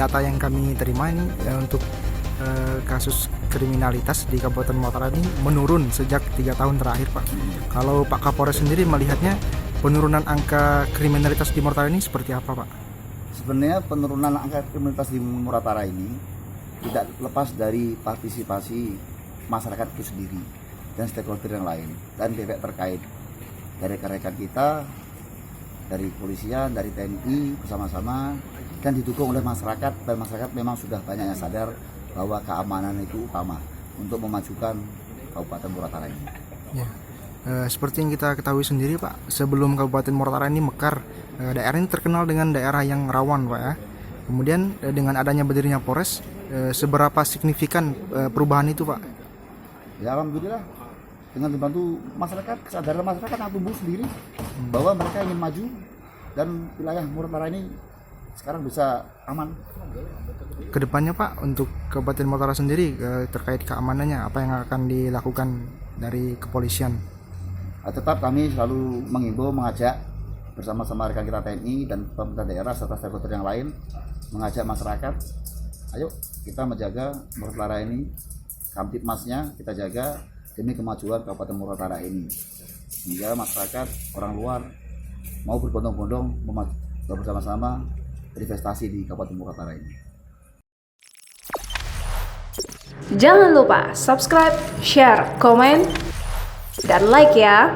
data yang kami terima ini untuk kasus kriminalitas di Kabupaten Mataram ini menurun sejak 3 tahun terakhir, Pak. Kalau Pak Kapolres sendiri melihatnya penurunan angka kriminalitas di Mataram ini seperti apa, Pak? Sebenarnya penurunan angka kriminalitas di Mataram ini tidak lepas dari partisipasi masyarakat itu sendiri dan stakeholder yang lain dan pihak terkait, dari rekan-rekan kita, dari kepolisian, dari TNI bersama-sama, dan didukung oleh masyarakat, dan masyarakat memang sudah banyak yang sadar bahwa keamanan itu utama untuk memajukan Kabupaten Mataram ini. Ya. Seperti yang kita ketahui sendiri, Pak, sebelum Kabupaten Mataram ini mekar, daerah ini terkenal dengan daerah yang rawan, Pak ya. Kemudian dengan adanya berdirinya Polres, seberapa signifikan perubahan itu, Pak? Ya alhamdulillah, dengan dibantu masyarakat, kesadaran masyarakat yang tumbuh sendiri bahwa mereka ingin maju dan wilayah Mataram ini sekarang bisa aman. Kedepannya, Pak, untuk Kabupaten Mataram sendiri terkait keamanannya, apa yang akan dilakukan dari kepolisian? Tetap kami selalu mengimbau, mengajak bersama-sama rekan kita TNI dan pemerintah daerah serta stakeholder yang lain, mengajak masyarakat, ayo kita menjaga Mataram ini, Kamtipmasnya kita jaga demi kemajuan Kabupaten Mataram ini, sehingga masyarakat, orang luar mau berbondong-bondong bersama-sama berinvestasi di Kabupaten Mataram ini. Jangan lupa subscribe, share, komen, dan like ya.